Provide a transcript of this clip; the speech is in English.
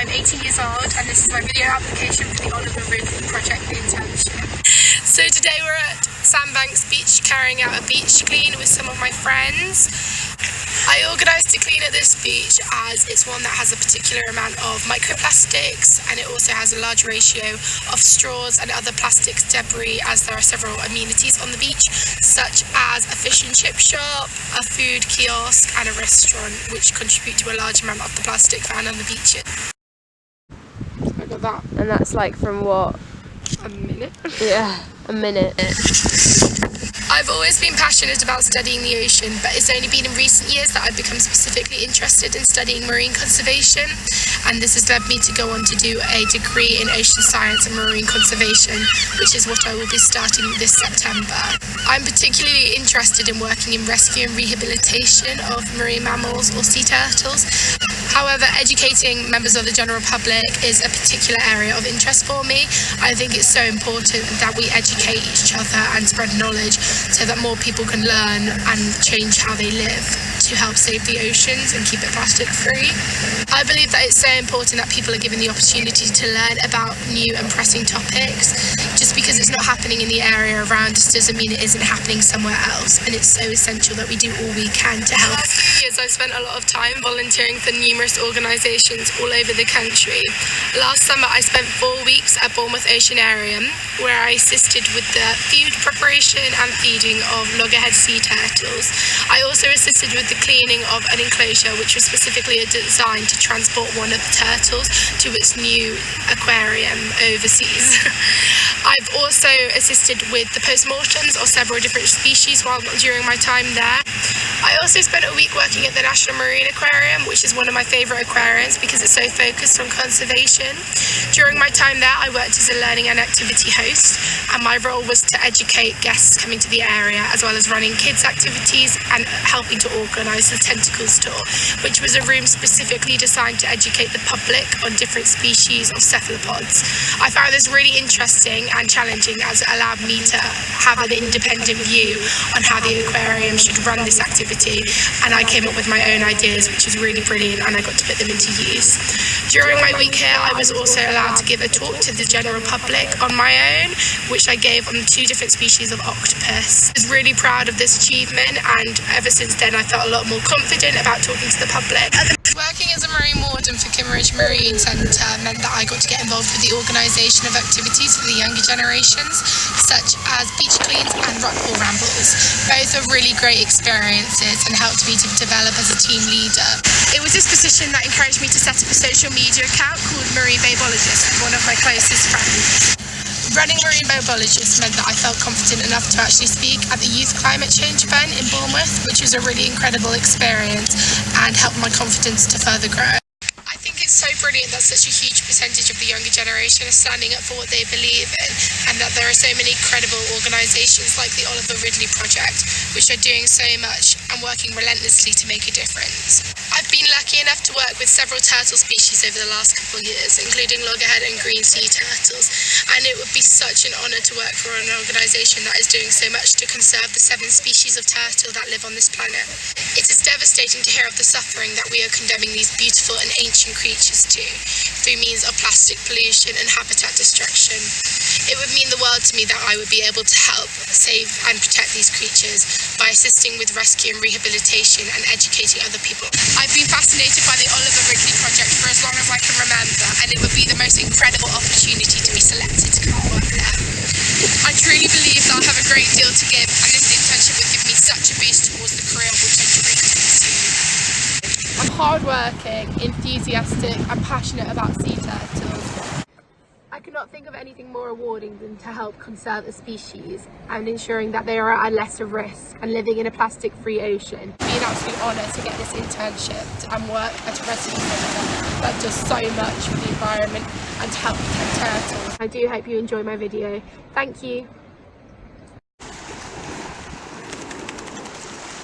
I'm 18 years old and this is my video application for the Oliver Ridley Project Internship. So today we're at Sandbanks Beach carrying out a beach clean with some of my friends. I organised to clean at this beach as it's one that has a particular amount of microplastics, and it also has a large ratio of straws and other plastics debris, as there are several amenities on the beach such as a fish and chip shop, a food kiosk and a restaurant, which contribute to a large amount of the plastic found on the beaches. I got that. And that's like from what? A minute? Yeah, a minute. I've always been passionate about studying the ocean, but it's only been in recent years that I've become specifically interested in studying marine conservation, and this has led me to go on to do a degree in ocean science and marine conservation, which is what I will be starting this September. I'm particularly interested in working in rescue and rehabilitation of marine mammals or sea turtles. However, educating members of the general public is a particular area of interest for me. I think it's so important that we educate each other and spread knowledge so that more people can learn and change how they live to help save the oceans and keep it plastic free. I believe that it's so important that people are given the opportunity to learn about new and pressing topics. Just because it's not happening in the area around us doesn't mean it isn't happening somewhere else, and it's so essential that we do all we can to help. The last few years I've spent a lot of time volunteering for numerous organisations all over the country. Last summer I spent 4 weeks at Bournemouth Oceanarium, where I assisted with the food preparation and feeding of loggerhead sea turtles. I also assisted with the cleaning of an enclosure which was specifically designed to transport one of the turtles to its new aquarium overseas. I've also assisted with the post-mortems of several different species during my time there. I also spent a week working at the National Marine Aquarium, which is one of my favourite aquariums because it's so focused on conservation. During my time there, I worked as a learning and activity host, and my role was to educate guests coming to the area, as well as running kids' activities and helping to organise the Tentacles Tour, which was a room specifically designed to educate the public on different species of cephalopods. I found this really interesting and challenging, as it allowed me to have an independent view on how the aquarium should run this activity, and I came up with my own ideas, which was really brilliant, and I got to put them into use. During my week here, I was also allowed to give a talk to the general public on my own, which I gave on 2 different species of octopus. I was really proud of this achievement, and ever since then I felt a lot more confident about talking to the public. Working as a marine warden for Kimmeridge Marine Centre meant that I got to get involved with the organisation of activities for the younger generations, such as beach cleans and rockpool rambles. Both are really great experiences and helped me to develop as a team leader. It was this position that encouraged me to set up a social media account called Marine Babologist with one of my closest friends. Running Marine Babologist meant that I felt confident enough to actually speak at the Youth Climate Change event in Bournemouth, which was a really incredible experience and helped my confidence to further grow. I think it's so brilliant that such a huge percentage of the younger generation is standing up for what they believe in, and that there are so many credible organisations like the Oliver Ridley Project, which are doing so much and working relentlessly to make a difference. I've been lucky enough to work with several turtle species over the last couple of years, including loggerhead and green sea turtles, and it would be such an honour to work for an organisation that is doing so much to conserve the 7 species of turtle that live on this planet. It is devastating to hear of the suffering that we are condemning these beautiful and ancient creatures to, through means of plastic pollution and habitat destruction. It would mean the world to me that I would be able to help save and protect these creatures by assisting with rescue and rehabilitation and educating other people. I've been fascinated by the Oliver Ridley Project for as long as I can remember, and it would be the most incredible opportunity to be selected to come and work there. I truly believe that I have a great deal to give, and this internship would give me such a boost towards the career I want to pursue. I'm hard-working, enthusiastic and passionate about sea turtles. I cannot think of anything more rewarding than to help conserve a species and ensuring that they are at a lesser risk and living in a plastic-free ocean. It would be an absolute honour to get this internship and work at a rescue centre that does so much for the environment and to help protect turtles. I do hope you enjoy my video. Thank you.